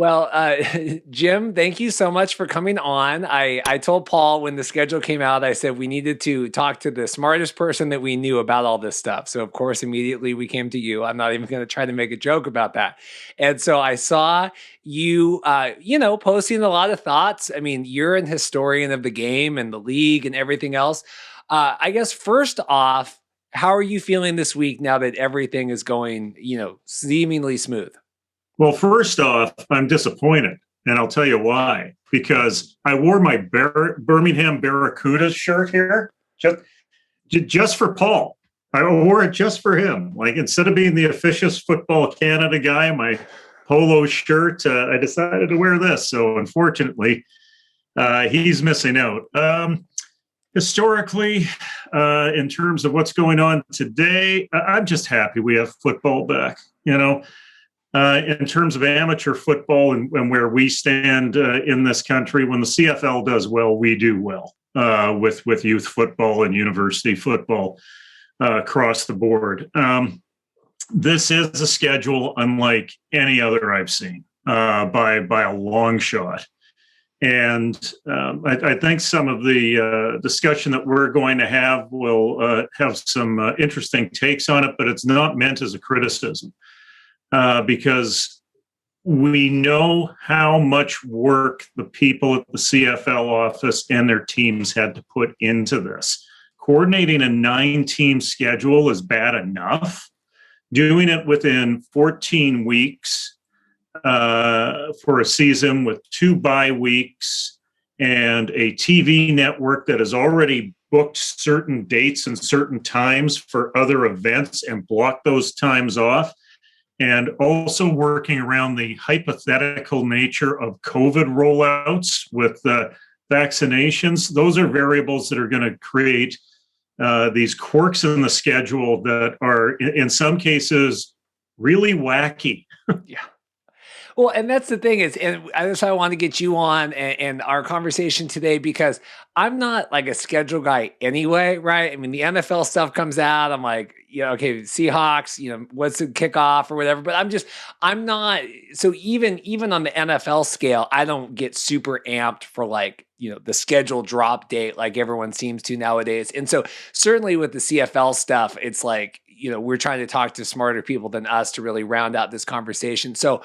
Well, Jim, thank you so much for coming on. I told Paul when the schedule came out, I said we needed to talk to the smartest person that we knew about all this stuff. So, of course, immediately we came to you. I'm not even going to try to make a joke about that. And so I saw you, posting a lot of thoughts. I mean, you're an historian of the game and the league and everything else. I guess first off, how are you feeling this week now that everything is going, seemingly smooth? Well, first off, I'm disappointed, and I'll tell you why. Because I wore my Birmingham Barracudas shirt here just for Paul. I wore it just for him. Like, instead of being the officious Football Canada guy, my polo shirt, I decided to wear this. So, unfortunately, he's missing out. Historically, in terms of what's going on today, I'm just happy we have football back, in terms of amateur football and where we stand in this country. When the CFL does well, we do well with youth football and university football across the board. This is a schedule unlike any other I've seen by a long shot. And I think some of the discussion that we're going to have will have some interesting takes on it, but it's not meant as a criticism. Because we know how much work the people at the CFL office and their teams had to put into this. Coordinating a 9-team schedule is bad enough. Doing it within 14 weeks for a season with 2 bye weeks and a TV network that has already booked certain dates and certain times for other events and blocked those times off, and also working around the hypothetical nature of COVID rollouts with vaccinations. Those are variables that are going to create these quirks in the schedule that are, in some cases, really wacky. Yeah. Well, and that's the thing is, and that's why I want to get you on and our conversation today, because I'm not like a schedule guy anyway, right? I mean, the NFL stuff comes out, I'm like, okay, Seahawks, what's the kickoff or whatever, but I'm not, so even on the NFL scale, I don't get super amped for like, the schedule drop date like everyone seems to nowadays. And so certainly with the CFL stuff, it's like, we're trying to talk to smarter people than us to really round out this conversation. So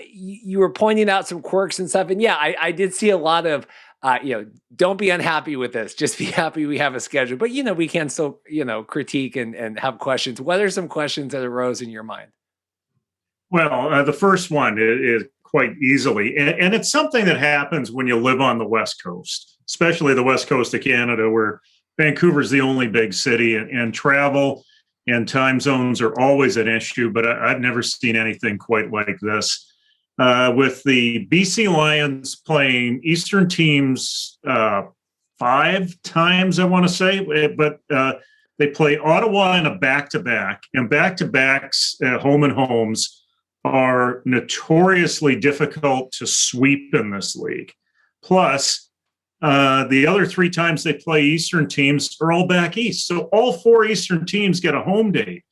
you were pointing out some quirks and stuff. And yeah, I did see a lot of, don't be unhappy with this. Just be happy we have a schedule. But, we can still, critique and have questions. What are some questions that arose in your mind? Well, the first one is quite easily, and it's something that happens when you live on the West Coast, especially the West Coast of Canada, where Vancouver's the only big city, and travel and time zones are always an issue, but I've never seen anything quite like this. With the BC Lions playing Eastern teams 5 times, I want to say, but they play Ottawa in a back-to-back, and back-to-backs at home and homes are notoriously difficult to sweep in this league. Plus, the other 3 times they play Eastern teams are all back east. So all 4 Eastern teams get a home date.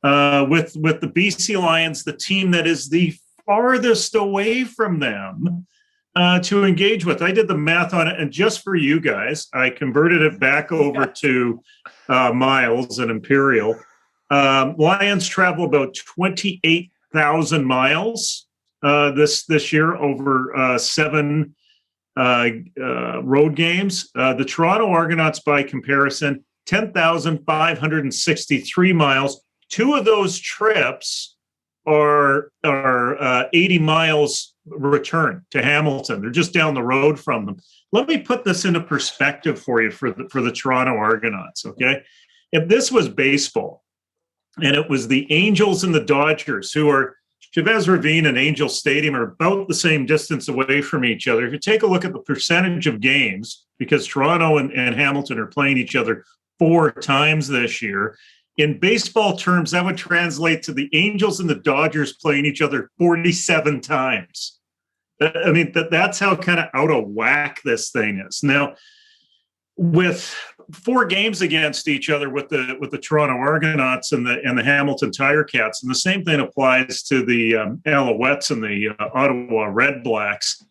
With the BC Lions, the team that is the farthest away from them to engage with. I did the math on it, and just for you guys, I converted it back over to miles and imperial. Lions travel about 28,000 miles this year over 7 road games. The Toronto Argonauts, by comparison, 10,563 miles. 2 of those trips are 80 miles return to Hamilton. They're just down the road from them. Let me put this into perspective for you for the Toronto Argonauts, okay? If this was baseball and it was the Angels and the Dodgers, who are Chavez Ravine and Angel Stadium are about the same distance away from each other. If you take a look at the percentage of games, because Toronto and Hamilton are playing each other 4 times this year, in baseball terms, that would translate to the Angels and the Dodgers playing each other 47 times. I mean, that's how kind of out of whack this thing is. Now, with 4 games against each other with the Toronto Argonauts and the Hamilton Tiger Cats, and the same thing applies to the Alouettes and the Ottawa REDBLACKS.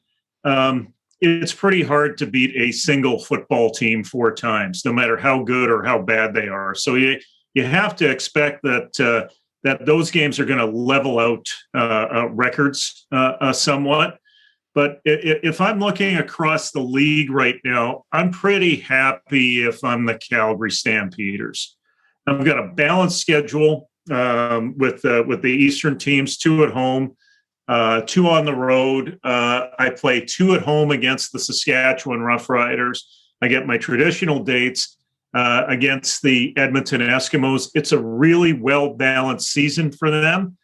It's pretty hard to beat a single football team 4 times, no matter how good or how bad they are. So you have to expect that that those games are going to level out records somewhat. But if I'm looking across the league right now, I'm pretty happy if I'm the Calgary Stampeders. I've got a balanced schedule with the Eastern teams, 2 at home, 2 on the road. I play 2 at home against the Saskatchewan Roughriders. I get my traditional dates against the Edmonton Eskimos. It's a really well-balanced season for them.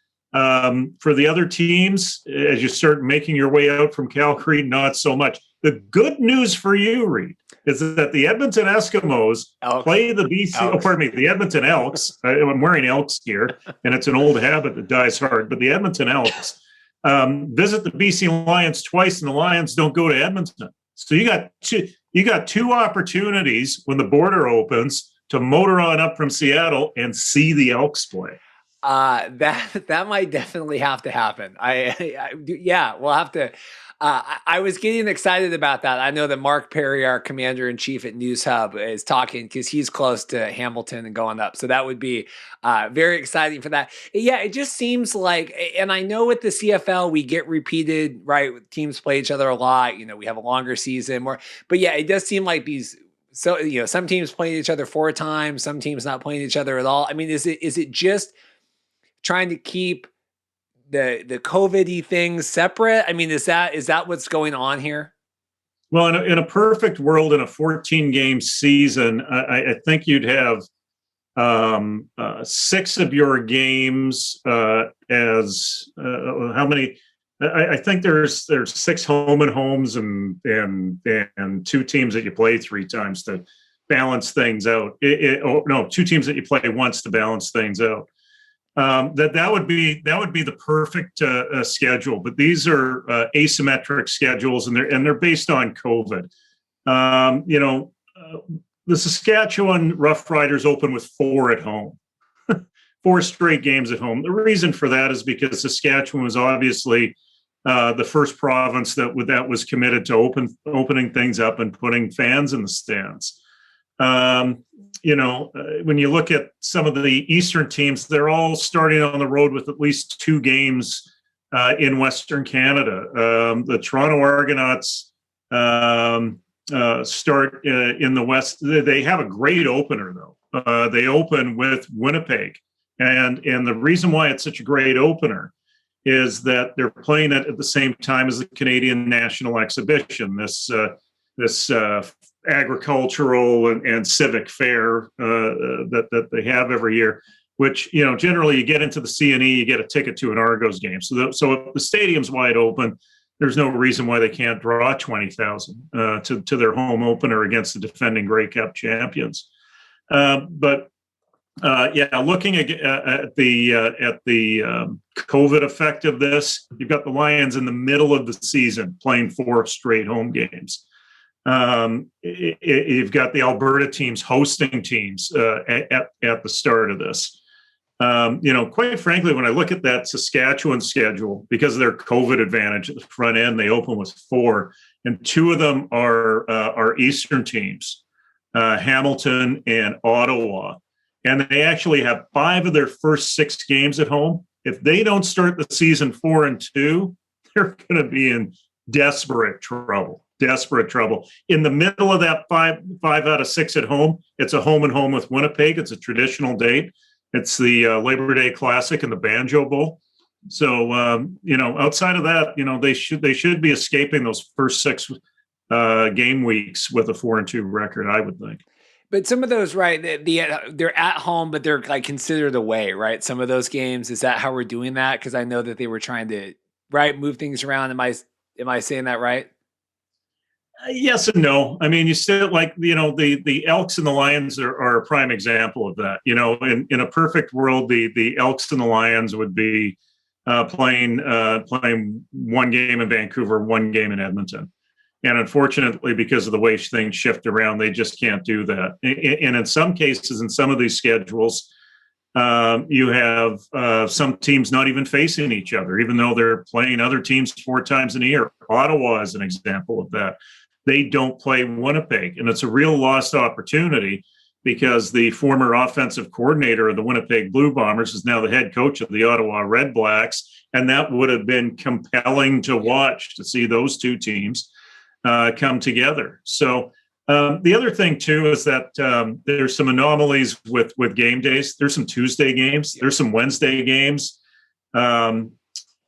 For the other teams, as you start making your way out from Calgary, not so much. The good news for you, Reid, is that the Edmonton Eskimos play the the Edmonton Elks. I'm wearing Elks gear, and it's an old habit that dies hard. But the Edmonton Elks visit the BC Lions twice, and the Lions don't go to Edmonton. So you got 2 opportunities when the border opens to motor on up from Seattle and see the Elks play. That might definitely have to happen. Yeah, we'll have to. I was getting excited about that. I know that Mark Perry, our commander in chief at News Hub, is talking because he's close to Hamilton and going up. So that would be very exciting for that. Yeah, it just seems like, and I know with the CFL we get repeated, right? Teams play each other a lot. You know, we have a longer season, but yeah, it does seem like these. So some teams playing each other 4 times, some teams not playing each other at all. I mean, is it just trying to keep the COVID-y things separate? I mean, is that what's going on here? Well, in a perfect world, in a 14-game season, I think you'd have 6 of your games as how many? I think there's 6 home and homes and 2 teams that you play 3 times to balance things out. 2 teams that you play once to balance things out. That would be the perfect schedule, but these are asymmetric schedules, and they're based on COVID. The Saskatchewan Roughriders open with 4 at home, 4 straight games at home. The reason for that is because Saskatchewan was obviously the first province that was committed to opening things up and putting fans in the stands. When you look at some of the Eastern teams, they're all starting on the road with at least 2 games in Western Canada. The Toronto Argonauts start in the West. They have a great opener, though. They open with Winnipeg. And the reason why it's such a great opener is that they're playing it at the same time as the Canadian National Exhibition, this agricultural and civic fair that they have every year, which, generally you get into the CNE, you get a ticket to an Argos game. So if the stadium's wide open, there's no reason why they can't draw 20,000 to their home opener against the defending Grey Cup champions. Looking at the COVID effect of this, you've got the Lions in the middle of the season playing 4 straight home games. You've got the Alberta teams hosting teams at the start of this. Quite frankly, when I look at that Saskatchewan schedule, because of their COVID advantage at the front end, they open with 4, and 2 of them are Eastern teams, Hamilton and Ottawa. And they actually have 5 of their first 6 games at home. If they don't start the season 4-2, they're going to be in desperate trouble. In the middle of that 5 out of 6 at home, it's a home and home with Winnipeg. It's a traditional date. It's the Labor Day Classic and the Banjo Bowl. So, outside of that, they should be escaping those first 6 game weeks with a 4-2 record, I would think. But some of those, right, they're at home, but they're like considered away, right? Some of those games, is that how we're doing that? Because I know that they were trying to, move things around. Am I saying that right? Yes and no. I mean, you still the Elks and the Lions are a prime example of that. In a perfect world, the Elks and the Lions would be playing 1 game in Vancouver, 1 game in Edmonton. And unfortunately, because of the way things shift around, they just can't do that. And in some cases, in some of these schedules, you have some teams not even facing each other, even though they're playing other teams 4 times in a year. Ottawa is an example of that. They don't play Winnipeg, and it's a real lost opportunity because the former offensive coordinator of the Winnipeg Blue Bombers is now the head coach of the Ottawa REDBLACKS, and that would have been compelling to watch, to see those 2 teams come together. So the other thing, too, is that there's some anomalies with game days. There's some Tuesday games. There's some Wednesday games.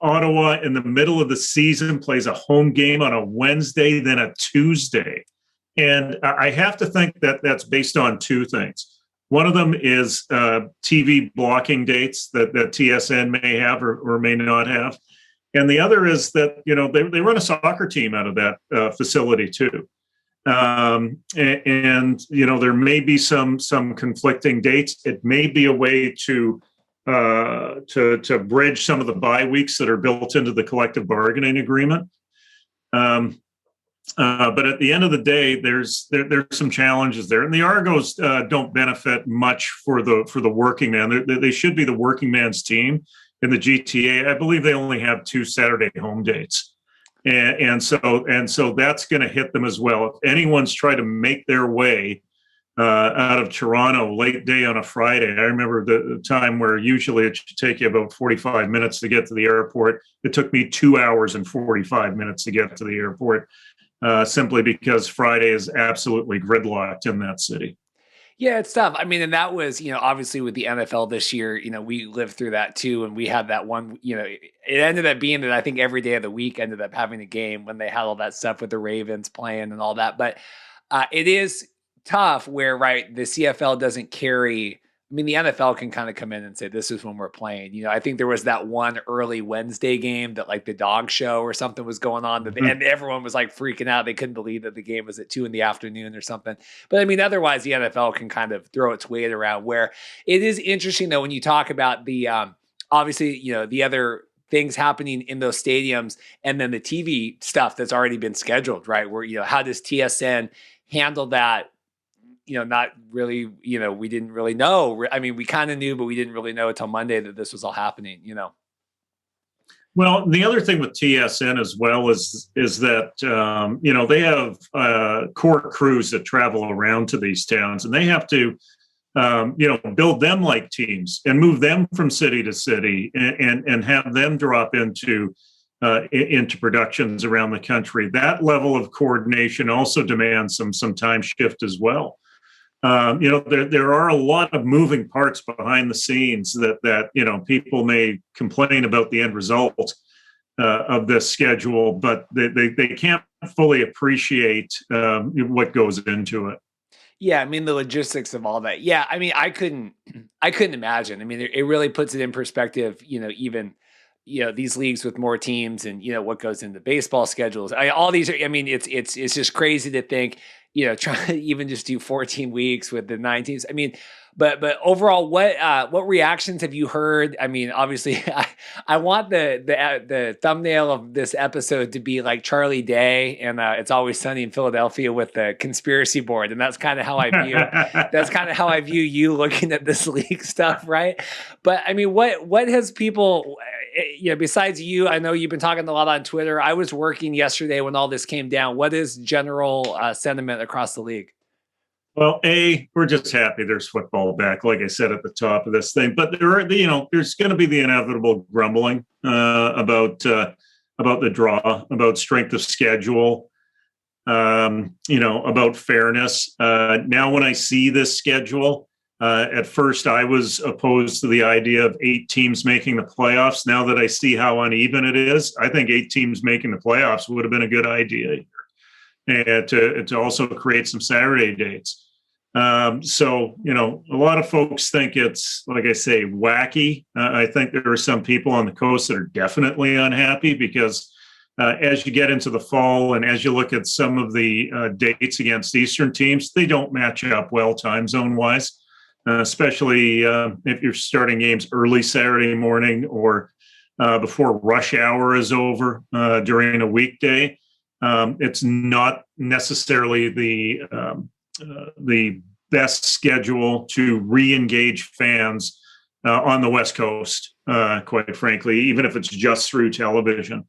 Ottawa, in the middle of the season, plays a home game on a Wednesday, then a Tuesday. And I have to think that that's based on 2 things. One of them is TV blocking dates that TSN may have or may not have. And the other is that, they run a soccer team out of that facility, too. And there may be some conflicting dates. It may be a way to bridge some of the bye weeks that are built into the collective bargaining agreement. But at the end of the day, there's some challenges there, and the Argos don't benefit much for the working man. They should be the working man's team in the GTA. I believe they only have 2 Saturday home dates. And so that's going to hit them as well. If anyone's trying to make their way out of Toronto late day on a Friday, I remember the time where usually it should take you about 45 minutes to get to the airport. It took me 2 hours and 45 minutes to get to the airport, simply because Friday is absolutely gridlocked in that city. Yeah, it's tough. I mean, and that was, obviously with the NFL this year, we lived through that too. And we had that one, it ended up being that I think every day of the week ended up having a game when they had all that stuff with the Ravens playing and all that. But it is tough where, right, the CFL doesn't carry. I mean, the NFL can kind of come in and say, this is when we're playing. I think there was that one early Wednesday game that like the dog show or something was going on and everyone was like freaking out. They couldn't believe that the game was at 2 p.m. or something. But I mean, otherwise the NFL can kind of throw its weight around. Where it is interesting though, when you talk about the, obviously, the other things happening in those stadiums and then the TV stuff that's already been scheduled, right? Where, how does TSN handle that? Not really, we didn't really know. I mean, we kind of knew, but we didn't really know until Monday that this was all happening, Well, the other thing with TSN as well is that, they have core crews that travel around to these towns, and they have to, build them like teams and move them from city to city and have them drop into productions around the country. That level of coordination also demands some time shift as well. There are a lot of moving parts behind the scenes that people may complain about the end result of this schedule, but they can't fully appreciate what goes into it. Yeah, I mean the logistics of all that. Yeah, I mean I couldn't imagine. I mean it really puts it in perspective. Even these leagues with more teams and what goes into baseball schedules. All these. I mean it's just crazy to think. Trying to even just do 14 weeks with the 9 teams. I mean, but overall, what reactions have you heard? I mean, obviously, I want the thumbnail of this episode to be like Charlie Day and It's Always Sunny in Philadelphia with the conspiracy board, and that's kind of how I view you looking at this league stuff, right? But I mean, what has people? Besides you, I know you've been talking a lot on Twitter. I was working yesterday when all this came down. What is general sentiment across the league? Well, we're just happy there's football back, like I said at the top of this thing. But there's going to be the inevitable grumbling about the draw, about strength of schedule, about fairness. Now, when I see this schedule, at first I was opposed to the idea of 8 teams making the playoffs. Now that I see how uneven it is, I think 8 teams making the playoffs would have been a good idea here, and to also create some Saturday dates. So, a lot of folks think it's, like I say, wacky. I think there are some people on the coast that are definitely unhappy because as you get into the fall and as you look at some of the dates against Eastern teams, they don't match up well time zone wise. Especially if you're starting games early Saturday morning or before rush hour is over during a weekday. It's not necessarily the best schedule to re-engage fans on the West Coast, quite frankly, even if it's just through television.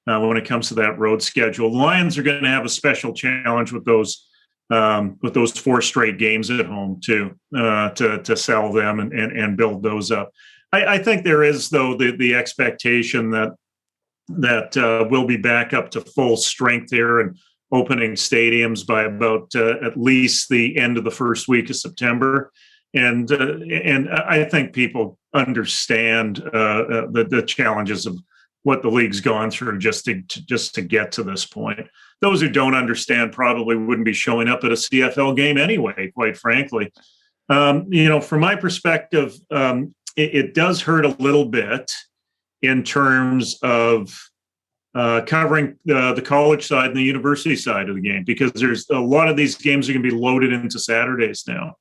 When it comes to that road schedule, the Lions are going to have a special challenge with those 4 straight games at home too, to sell them and build those up. I think there is, though, the expectation that we'll be back up to full strength here and opening stadiums by about at least the end of the first week of September. And I think people understand the challenges of what the league's gone through just to get to this point. Those who don't understand probably wouldn't be showing up at a CFL game anyway, quite frankly. From my perspective, it does hurt a little bit in terms of covering the college side and the university side of the game, because there's a lot of these games are going to be loaded into Saturdays now.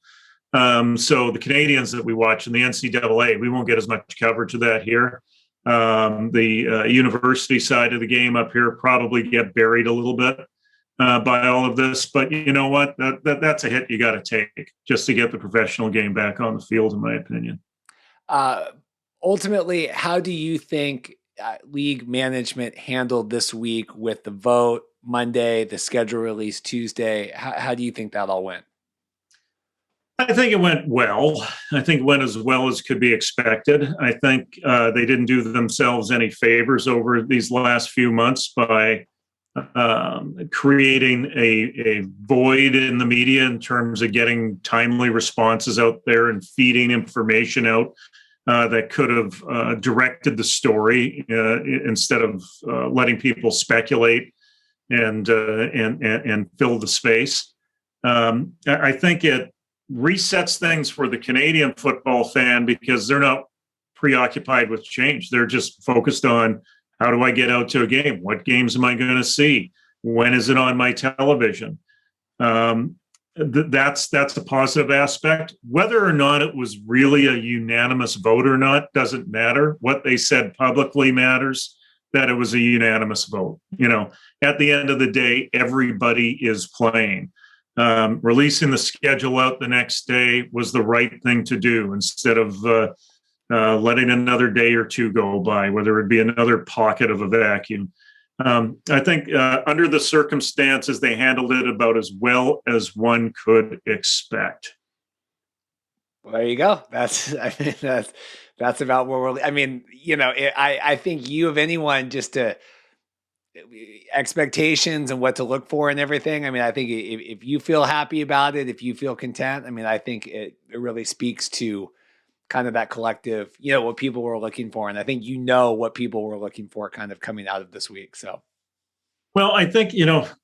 So the Canadians that we watch in the NCAA, we won't get as much coverage of that here. The university side of the game up here probably get buried a little bit by all of this. But you know what? That's a hit you got to take just to get the professional game back on the field, in my opinion. Ultimately, how do you think league management handled this week with the vote Monday, the schedule release Tuesday? How do you think that all went? I think it went well. I think it went as well as could be expected. I think they didn't do themselves any favors over these last few months by creating a void in the media in terms of getting timely responses out there and feeding information out that could have directed the story instead of letting people speculate and fill the space. I think it resets things for the Canadian football fan because they're not preoccupied with change. They're just focused on, how do I get out to a game? What games am I going to see? When is it on my television? That's a positive aspect. Whether or not it was really a unanimous vote or not doesn't matter. What they said publicly matters, that it was a unanimous vote. At the end of the day, everybody is playing. Releasing the schedule out the next day was the right thing to do instead of letting another day or two go by, where there would be another pocket of a vacuum. I think under the circumstances, they handled it about as well as one could expect. Well, there you go. That's about where we're. I think you of anyone just to expectations and what to look for and everything. I think if you feel happy about it, if you feel content, I think it really speaks to kind of that collective, what people were looking for. And I think what people were looking for kind of coming out of this week. So, well, I think,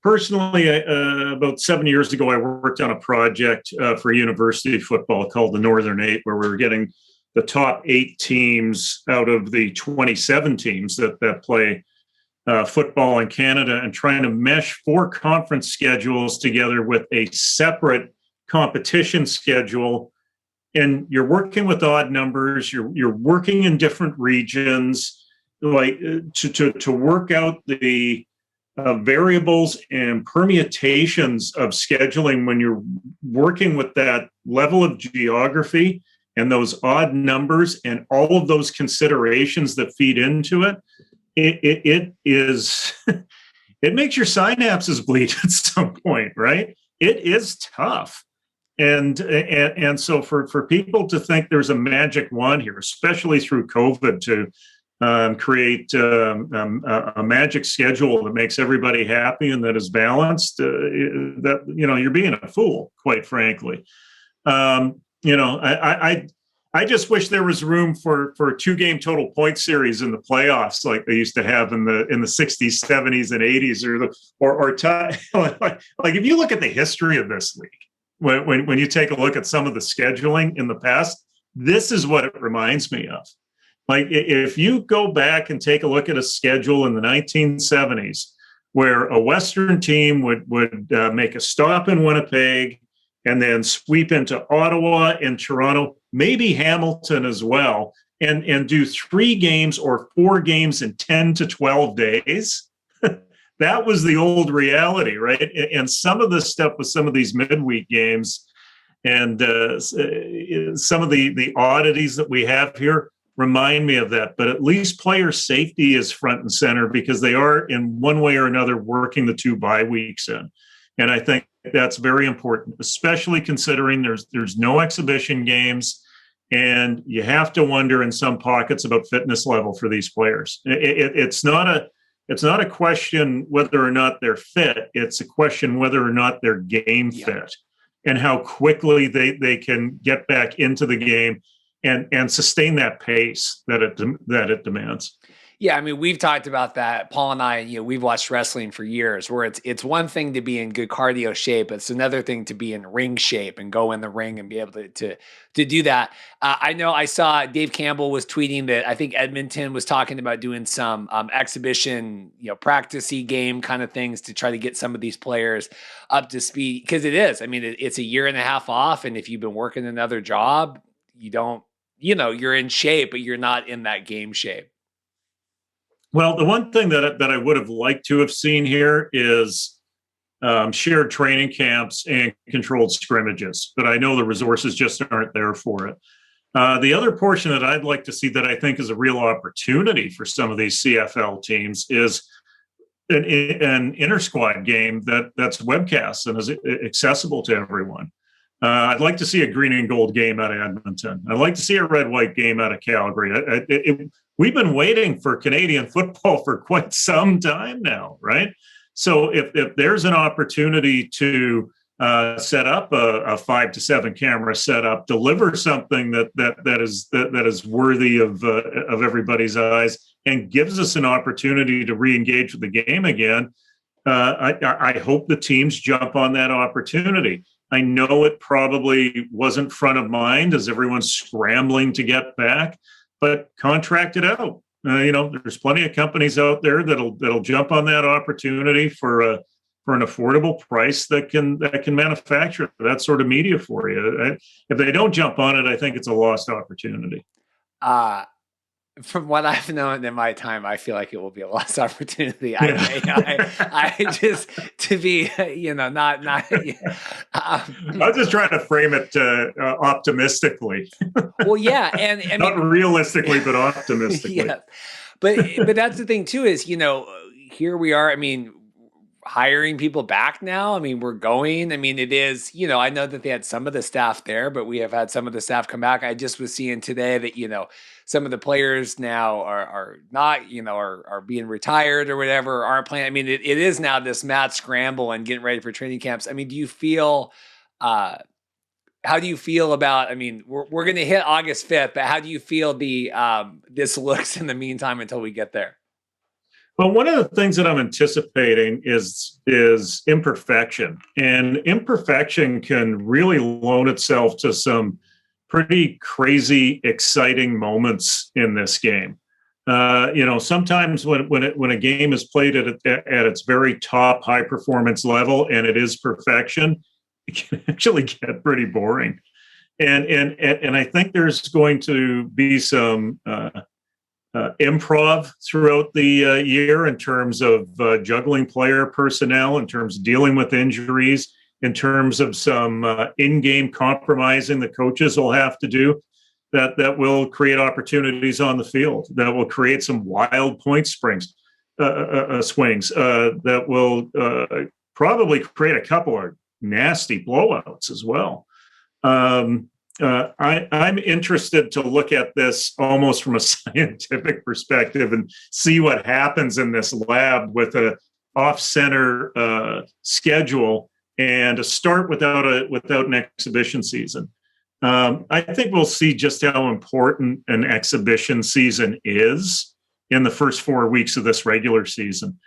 personally, about 7 years ago, I worked on a project for university football called the Northern 8, where we were getting the top 8 teams out of the 27 teams that play football in Canada, and trying to mesh 4 conference schedules together with a separate competition schedule. And you're working with odd numbers. You're working in different regions, like to work out the variables and permutations of scheduling when you're working with that level of geography and those odd numbers and all of those considerations that feed into it. It is it makes your synapses bleed at some point, right? It is tough. And so for people to think there's a magic wand here, especially through COVID, to create a magic schedule that makes everybody happy and that is balanced, you're being a fool, quite frankly. I just wish there was room for a 2-game total point series in the playoffs, like they used to have in the 60s, 70s, and 80s, like if you look at the history of this league, when you take a look at some of the scheduling in the past, this is what it reminds me of. Like if you go back and take a look at a schedule in the 1970s, where a Western team would make a stop in Winnipeg and then sweep into Ottawa and Toronto, maybe Hamilton as well, and do 3 games or 4 games in 10 to 12 days. that was the old reality, right? And some of this stuff with some of these midweek games and some of the oddities that we have here remind me of that. But at least player safety is front and center because they are in one way or another working the 2 bye weeks in. And I think that's very important, especially considering there's no exhibition games, and you have to wonder in some pockets about fitness level for these players. It's not a question whether or not they're fit. It's a question whether or not they're game fit and how quickly they can get back into the game and sustain that pace that it demands. Yeah, I mean, we've talked about that. Paul and I, we've watched wrestling for years where it's one thing to be in good cardio shape. It's another thing to be in ring shape and go in the ring and be able to do that. I know I saw Dave Campbell was tweeting that I think Edmonton was talking about doing some exhibition, practice-y game kind of things to try to get some of these players up to speed. Because it is. I mean, it's a year and a half off. And if you've been working another job, you don't, you're in shape, but you're not in that game shape. Well, the one thing that I would have liked to have seen here is shared training camps and controlled scrimmages, but I know the resources just aren't there for it. The other portion that I'd like to see that I think is a real opportunity for some of these CFL teams is an inter-squad game that's webcast and is accessible to everyone. I'd like to see a green and gold game out of Edmonton. I'd like to see a red-white game out of Calgary. We've been waiting for Canadian football for quite some time now, right? So if there's an opportunity to set up a 5 to 7 camera setup, deliver something that is worthy of everybody's eyes, and gives us an opportunity to re-engage with the game again, I hope the teams jump on that opportunity. I know it probably wasn't front of mind as everyone's scrambling to get back, but contract it out. There's plenty of companies out there that'll jump on that opportunity for an affordable price that can manufacture that sort of media for you. If they don't jump on it, I think it's a lost opportunity. From what I've known in my time, I feel like it will be a lost opportunity. I just to be, not. I'm just trying to frame it optimistically. Well, yeah, and not realistically, but optimistically. Yeah, but that's the thing too. Is here we are. I mean, hiring people back now. I mean, we're going. I mean, it is. I know that they had some of the staff there, but we have had some of the staff come back. I just was seeing today that some of the players now are not, are being retired or whatever, aren't playing. I mean, it is now this mad scramble and getting ready for training camps. I mean, do you feel, how do you feel about, I mean, we're going to hit August 5th, but how do you feel this looks in the meantime until we get there? Well, one of the things that I'm anticipating is imperfection, and imperfection can really loan itself to some pretty crazy, exciting moments in this game. Sometimes when a game is played at its very top high performance level and it is perfection, it can actually get pretty boring. And I think there's going to be some improv throughout the year in terms of juggling player personnel, in terms of dealing with injuries, in terms of some in-game compromising the coaches will have to do that will create opportunities on the field, that will create some wild point swings, that will probably create a couple of nasty blowouts as well. I'm interested to look at this almost from a scientific perspective and see what happens in this lab with a off-center schedule and a start without an exhibition season. I think we'll see just how important an exhibition season is in the first 4 weeks of this regular season.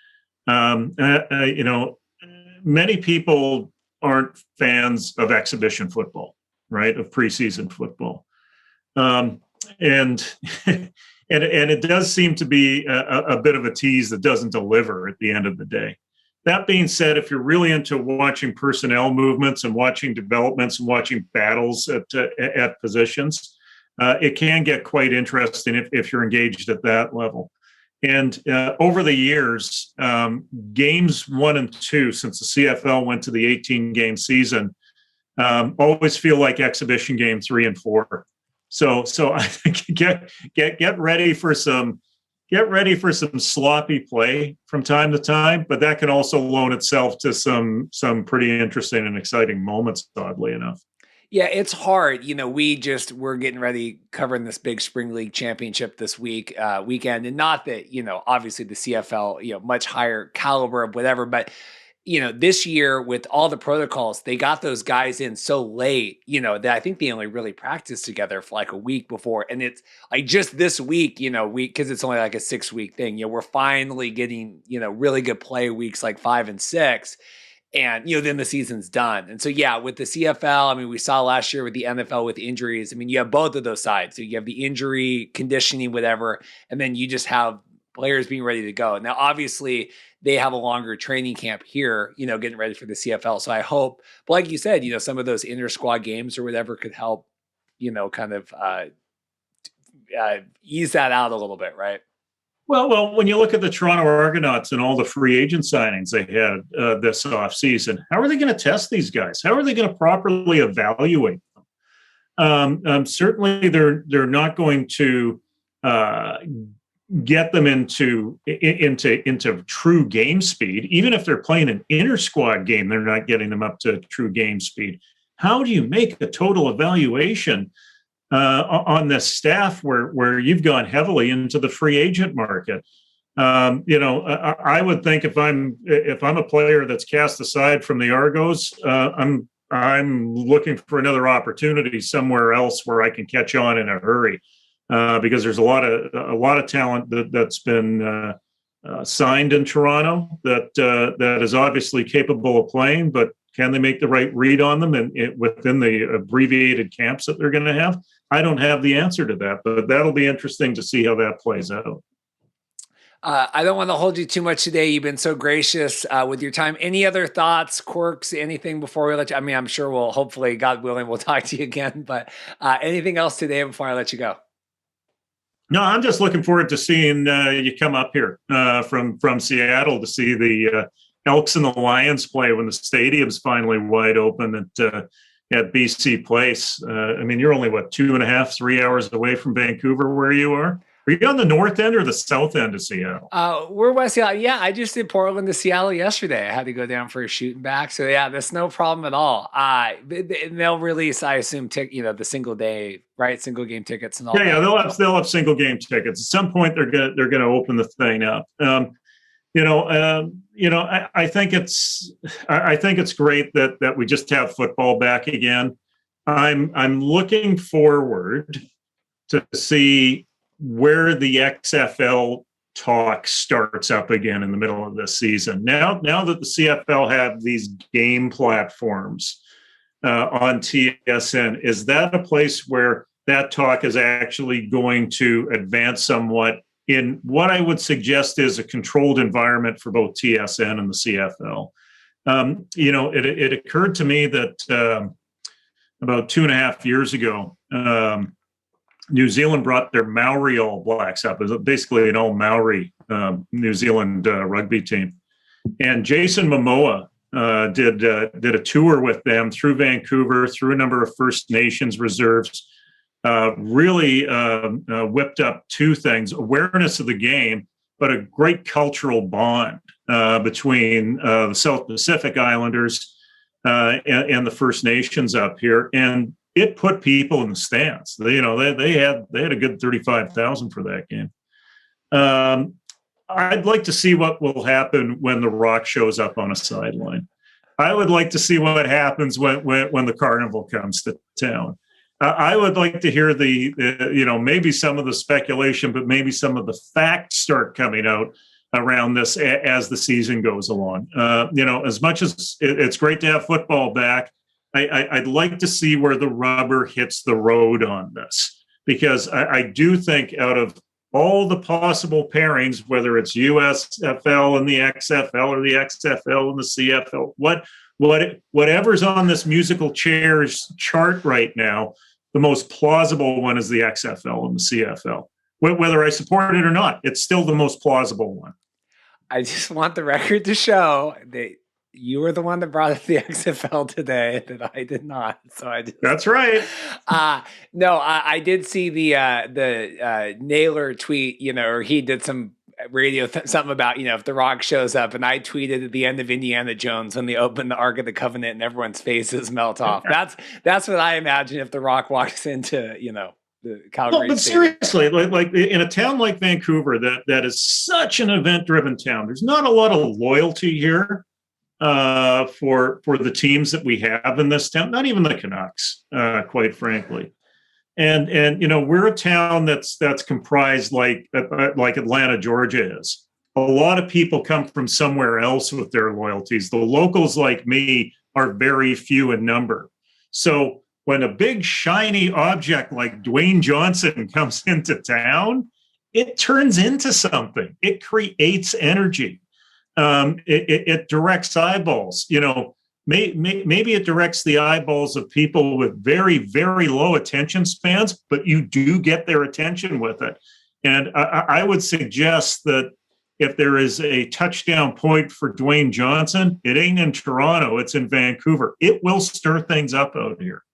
Many people aren't fans of exhibition football, right? Of preseason football. And it does seem to be a bit of a tease that doesn't deliver at the end of the day. That being said, if you're really into watching personnel movements and watching developments and watching battles at positions, it can get quite interesting if you're engaged at that level. And over the years, games 1 and 2, since the CFL went to the 18-game season, always feel like exhibition game 3 and 4. So I think get ready for some sloppy play from time to time, but that can also loan itself to some pretty interesting and exciting moments, oddly enough. Yeah, it's hard. We're getting ready covering this big spring league championship this weekend. And not that, obviously the CFL, much higher caliber of whatever, but this year with all the protocols, they got those guys in so late, that I think they only really practiced together for like a week before. And it's like just this week, because it's only like a 6-week thing, we're finally getting, really good play weeks like 5 and 6. And, then the season's done. And so, with the CFL, we saw last year with the NFL with injuries. You have both of those sides. So you have the injury, conditioning, whatever, and then you just have players being ready to go. Now, obviously, they have a longer training camp here, getting ready for the CFL. So I hope, but like you said, some of those inter-squad games or whatever could help, kind of ease that out a little bit, right? Well, when you look at the Toronto Argonauts and all the free agent signings they had this offseason, how are they going to test these guys? How are they going to properly evaluate them? Certainly, they're not going to get them into true game speed. Even if they're playing an inter-squad game, they're not getting them up to true game speed. How do you make a total evaluation on this staff where you've gone heavily into the free agent market? I would think if I'm a player that's cast aside from the Argos, I'm looking for another opportunity somewhere else where I can catch on in a hurry, because there's a lot of talent that's been signed in Toronto that is obviously capable of playing, but can they make the right read on them and within the abbreviated camps that they're going to have? I don't have the answer to that, but that'll be interesting to see how that plays out. I don't want to hold you too much today. You've been so gracious with your time. Any other thoughts, quirks, anything before we let you? I'm sure we'll, hopefully, God willing, we'll talk to you again, but anything else today before I let you go? No, I'm just looking forward to seeing you come up here from Seattle to see the Elks and the Lions play when the stadium's finally wide open at BC Place. You're only 2.5, 3 hours away from Vancouver, where you are. Are you on the north end or the south end of Seattle? We're West Seattle. Yeah, I just did Portland to Seattle yesterday. I had to go down for a shoot and back. So that's no problem at all. They'll release, I assume, the single day, right? Single game tickets and all. Yeah, they'll have single game tickets. At some point, they're gonna open the thing up. I think it's great that we just have football back again. I'm looking forward to see where the XFL talk starts up again in the middle of this season. Now that the CFL have these game platforms on TSN, is that a place where that talk is actually going to advance somewhat in what I would suggest is a controlled environment for both TSN and the CFL? It occurred to me that about 2.5 years ago, New Zealand brought their Maori All Blacks up. It was basically an all Maori New Zealand rugby team. And Jason Momoa did a tour with them through Vancouver, through a number of First Nations reserves, really whipped up two things: awareness of the game, but a great cultural bond between the South Pacific Islanders and the First Nations up here. And it put people in the stands. They had a good 35,000 for that game. I'd like to see what will happen when The Rock shows up on a sideline. I would like to see what happens when the carnival comes to town. I would like to hear maybe some of the speculation, but maybe some of the facts start coming out around this as the season goes along. As much as it's great to have football back, I'd like to see where the rubber hits the road on this, because I do think out of all the possible pairings, whether it's USFL and the XFL or the XFL and the CFL, whatever's on this musical chairs chart right now, the most plausible one is the XFL and the CFL. whether I support it or not. It's still the most plausible one. I just want the record to show that you were the one that brought up the XFL today, that I did not. So I just, that's right. No, I did see the Naylor tweet, or he did some radio something about, if The Rock shows up, and I tweeted at the end of Indiana Jones when they open the Ark of the Covenant and everyone's faces melt off. That's what I imagine if The Rock walks into, the Calgary. But seriously, like in a town like Vancouver, that is such an event-driven town, there's not a lot of loyalty here for the teams that we have in this town. Not even the Canucks, quite frankly. And we're a town that's comprised like Atlanta, Georgia is. A lot of people come from somewhere else with their loyalties. The locals like me are very few in number. So when a big shiny object like Dwayne Johnson comes into town, it turns into something. It creates energy. It directs eyeballs. Maybe it directs the eyeballs of people with very, very low attention spans, but you do get their attention with it. And I would suggest that if there is a touchdown point for Dwayne Johnson, it ain't in Toronto, it's in Vancouver. It will stir things up out here.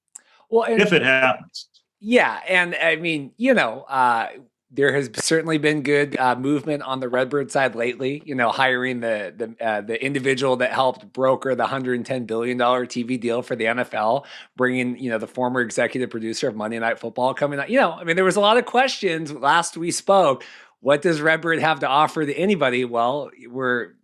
Well, if it happens. Yeah. And I mean, there has certainly been good movement on the Redbird side lately, hiring the individual that helped broker the $110 billion TV deal for the NFL, bringing, the former executive producer of Monday Night Football coming out. There was a lot of questions last we spoke. What does Redbird have to offer to anybody? Well, we're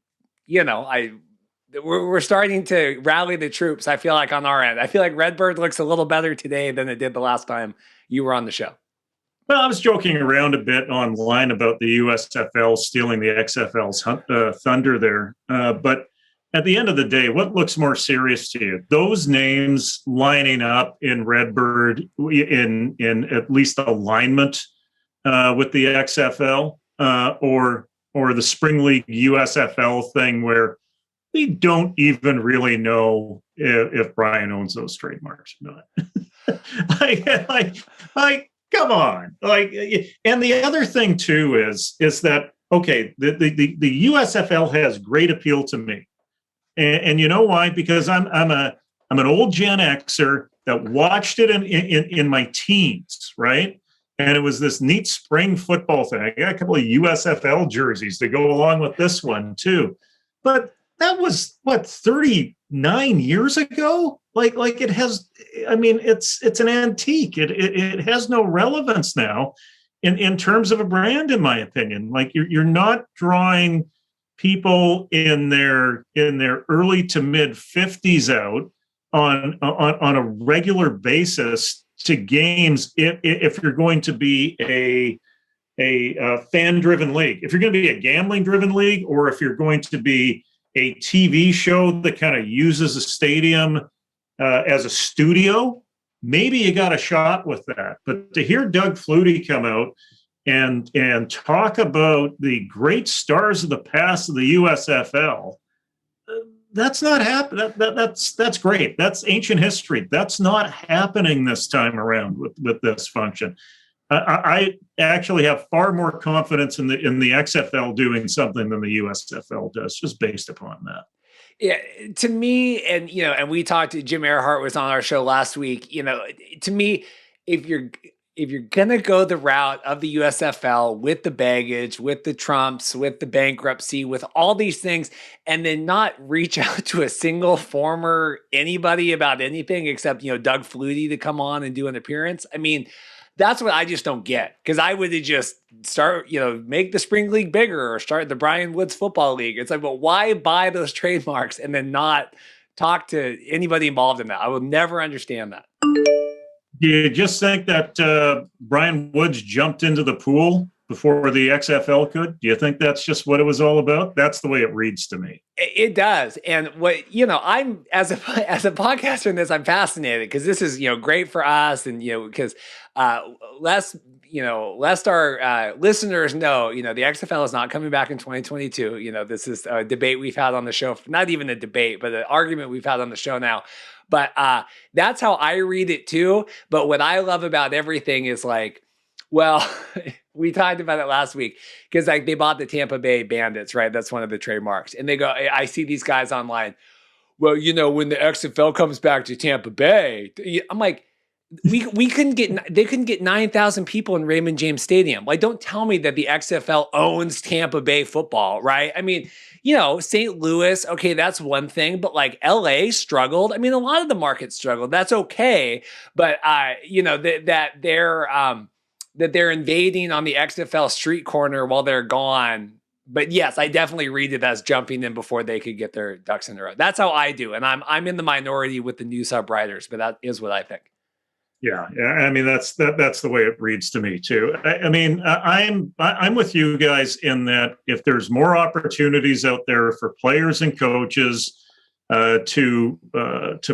starting to rally the troops, I feel like, on our end. I feel like Redbird looks a little better today than it did the last time you were on the show. Well, I was joking around a bit online about the USFL stealing the XFL's thunder there. But at the end of the day, what looks more serious to you? Those names lining up in Redbird in at least alignment with the XFL or the Spring League USFL thing where we don't even really know if Brian owns those trademarks or not. like, come on. And the other thing too is that, okay, the USFL has great appeal to me. And you know why? Because I'm an old Gen Xer that watched it in my teens, right? And it was this neat spring football thing. I got a couple of USFL jerseys to go along with this one too. But that was 39 years ago. Like it has. I mean, it's an antique. It has no relevance now, in terms of a brand, in my opinion. Like you're not drawing people in their early to mid 50s out on a regular basis to games if you're going to be a fan-driven league. If you're going to be a gambling-driven league, or if you're going to be a TV show that kind of uses a stadium as a studio, maybe you got a shot with that. But to hear Doug Flutie come out and talk about the great stars of the past of the USFL, that's not happening. That's great. That's ancient history. That's not happening this time around with this function. I actually have far more confidence in the XFL doing something than the USFL does, just based upon that. Yeah, to me, and we talked to Jim Earhart was on our show last week. To me, if you're gonna go the route of the USFL with the baggage, with the Trumps, with the bankruptcy, with all these things, and then not reach out to a single former anybody about anything except Doug Flutie to come on and do an appearance. I mean, that's what I just don't get, because I would have just make the Spring League bigger or start the Brian Woods Football League. It's like, well, why buy those trademarks and then not talk to anybody involved in that? I will never understand that. Do you just think that Brian Woods jumped into the pool before the XFL could? Do you think that's just what it was all about? That's the way it reads to me. It does. And what, I'm as a podcaster in this, I'm fascinated because this is, great for us. And, because lest our listeners know, the XFL is not coming back in 2022. This is a debate we've had on the show, not even a debate, but an argument we've had on the show now. But that's how I read it too. But what I love about everything is like, Well, we talked about it last week because like they bought the Tampa Bay Bandits, right? That's one of the trademarks. And they go, I see these guys online. Well, when the XFL comes back to Tampa Bay, I'm like, we couldn't get, they couldn't get 9,000 people in Raymond James Stadium. Like, don't tell me that the XFL owns Tampa Bay football, right? I mean, St. Louis, okay, that's one thing, but like LA struggled. I mean, a lot of the markets struggled. That's okay, but that they're invading on the XFL street corner while they're gone. But yes, I definitely read it as jumping in before they could get their ducks in a row. That's how I do, and I'm in the minority with the new sub-writers, but that is what I think. Yeah. I mean, that's the way it reads to me too. I mean, I'm with you guys in that if there's more opportunities out there for players and coaches to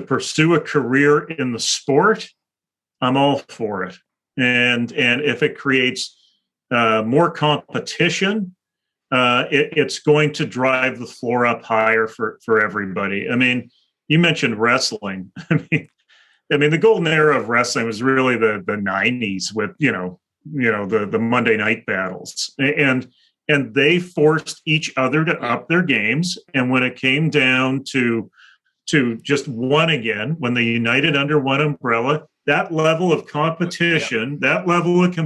pursue a career in the sport, I'm all for it. And if it creates more competition, it's going to drive the floor up higher for everybody. I mean, you mentioned wrestling. I mean, the golden era of wrestling was really the 90s with, the Monday night battles. And they forced each other to up their games. And when it came down to just one again, when they united under one umbrella, that level of competition, that level of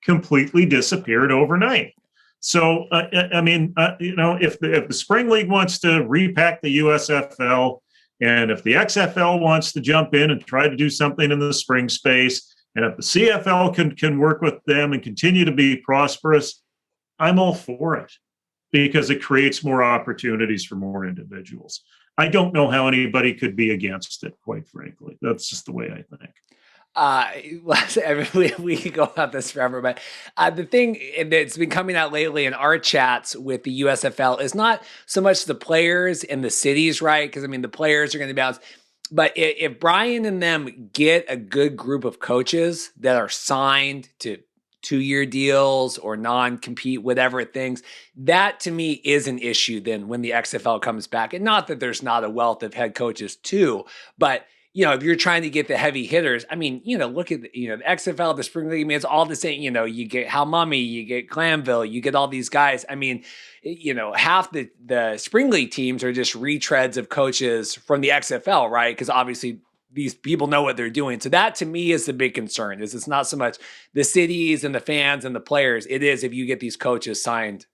completely disappeared overnight. So, if the Spring League wants to repack the USFL, and if the XFL wants to jump in and try to do something in the spring space, and if the CFL can work with them and continue to be prosperous, I'm all for it because it creates more opportunities for more individuals. I don't know how anybody could be against it, quite frankly. That's just the way I think. We could go about this forever, but the thing that's been coming out lately in our chats with the USFL is not so much the players and the cities, right? Because I mean, the players are going to be balanced. But if Brian and them get a good group of coaches that are signed to 2-year deals or non-compete, whatever things, that to me is an issue then when the XFL comes back. And not that there's not a wealth of head coaches too, but if you're trying to get the heavy hitters, I mean, look at the XFL, the Spring League, I mean, it's all the same. You get Hal Mummy, you get Glanville, you get all these guys. I mean, half the Spring League teams are just retreads of coaches from the XFL, right? Because obviously these people know what they're doing. So that to me is the big concern. Is it's not so much the cities and the fans and the players. It is if you get these coaches signed,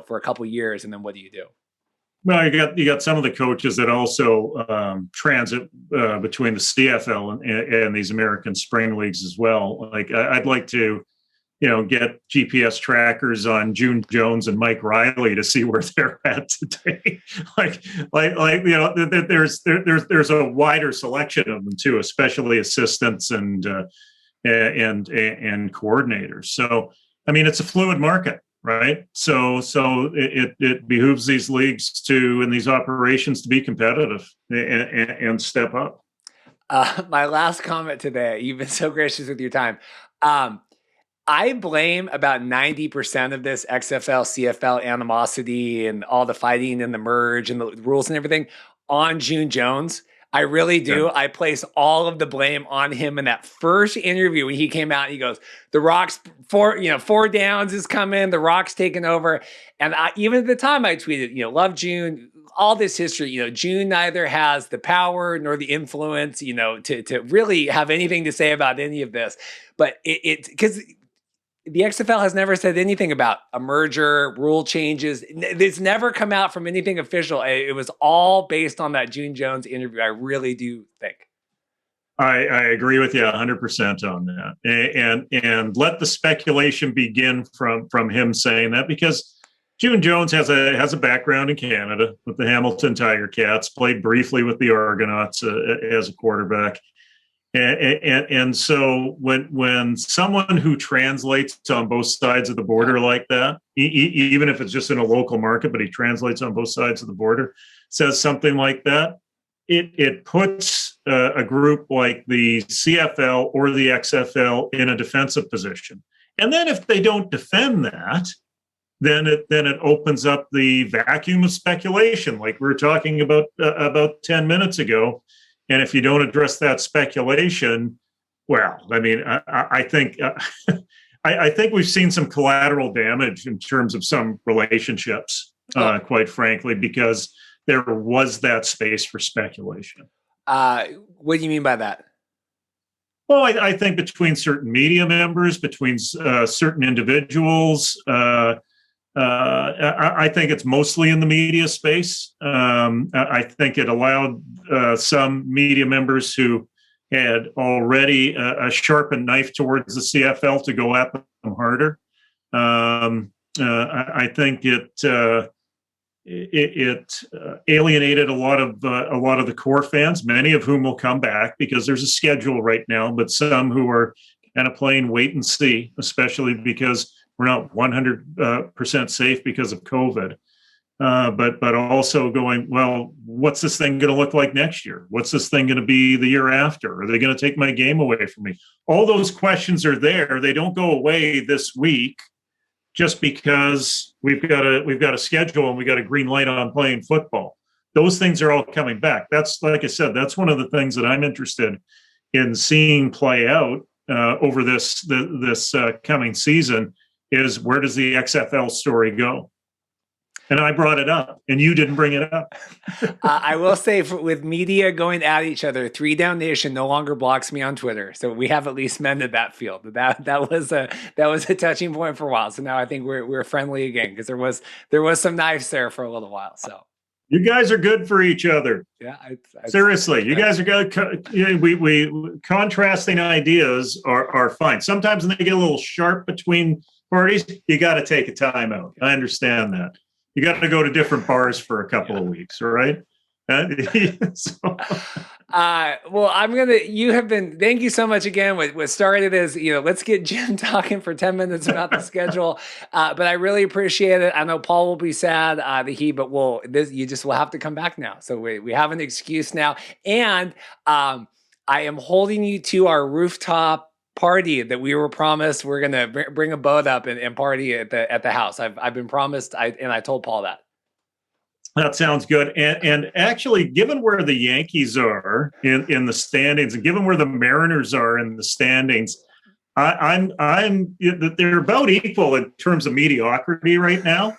for a couple of years, and then what do you do? Well, you got some of the coaches that also transit between the CFL and these American Spring Leagues as well. Like I'd like to, get GPS trackers on June Jones and Mike Riley to see where they're at today. There's a wider selection of them too, especially assistants and coordinators. So I mean, it's a fluid market. Right. So it behooves these leagues and these operations to be competitive and step up. My last comment today, you've been so gracious with your time. I blame about 90% of this XFL, CFL animosity and all the fighting and the merge and the rules and everything on June Jones. I really do. Yeah. I place all of the blame on him in that first interview when he came out. He goes, "The Rock's 4 downs is coming. The Rock's taking over." And even at the time, I tweeted, "Love June." All this history, June neither has the power nor the influence, to really have anything to say about any of this. But because the XFL has never said anything about a merger, rule changes. It's never come out from anything official. It was all based on that June Jones interview. I really do think. I agree with you 100% on that. And let the speculation begin from him saying that, because June Jones has a background in Canada with the Hamilton Tiger Cats, played briefly with the Argonauts as a quarterback. And so when someone who translates on both sides of the border like that, even if it's just in a local market, but he translates on both sides of the border, says something like that, it puts a group like the CFL or the XFL in a defensive position. And then if they don't defend that, then it opens up the vacuum of speculation, like we were talking about 10 minutes ago. And if you don't address that speculation, well, I mean, I think I think we've seen some collateral damage in terms of some relationships, quite frankly, because there was that space for speculation. What do you mean by that? Well, I think between certain media members, between certain individuals, I think it's mostly in the media space. I think it allowed some media members who had already a sharpened knife towards the CFL to go at them harder. I think it alienated a lot of the core fans, many of whom will come back because there's a schedule right now, but some who are kind of playing wait and see, especially because we're not 100% safe because of COVID. But also going, well, what's this thing going to look like next year? What's this thing going to be the year after? Are they going to take my game away from me? All those questions are there. They don't go away this week just because we've got a schedule and we got a green light on playing football. Those things are all coming back. That's, like I said, that's one of the things that I'm interested in seeing play out over this coming season is where does the XFL story go? And I brought it up, and you didn't bring it up. I will say, with media going at each other, 3 Down Nation no longer blocks me on Twitter, so we have at least mended that field. That was a touching point for a while. So now I think we're friendly again because there was some knives there for a little while. So you guys are good for each other. Yeah, seriously, you guys are good. We contrasting ideas are fine. Sometimes when they get a little sharp between parties, you got to take a time out. I understand that. You got to go to different bars for a couple of weeks, right? Well, thank you so much again. What started as, let's get Jim talking for 10 minutes about the schedule. But I really appreciate it. I know Paul will be sad but you just will have to come back now. So we have an excuse now. And I am holding you to our rooftop party that we were promised. We're going to bring a boat up and party at the house. I've been promised. I told Paul that. That sounds good. And actually, given where the Yankees are in the standings, and given where the Mariners are in the standings, they're about equal in terms of mediocrity right now.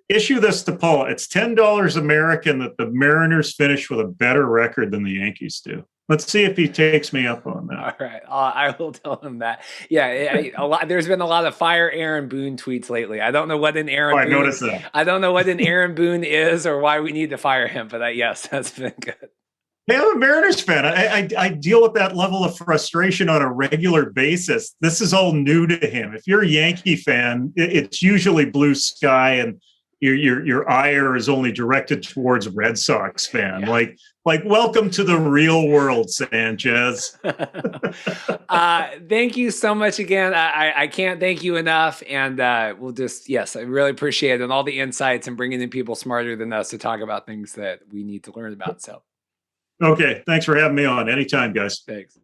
Issue this to Paul. It's $10 American that the Mariners finish with a better record than the Yankees do. Let's see if he takes me up on that. All right. I will tell him that. Yeah, there's been a lot of fire Aaron Boone tweets lately. I don't know what an Aaron Boone, noticed that. I don't know what an Aaron Boone is or why we need to fire him, but yes, that's been good. Hey, I'm a Mariners fan. I deal with that level of frustration on a regular basis. This is all new to him. If you're a Yankee fan, it's usually blue sky and your ire is only directed towards Red Sox fan. Yeah. Like welcome to the real world, Sanchez. Thank you so much again. I can't thank you enough. And I really appreciate it and all the insights and bringing in people smarter than us to talk about things that we need to learn about. So, okay. Thanks for having me on. Anytime, guys. Thanks.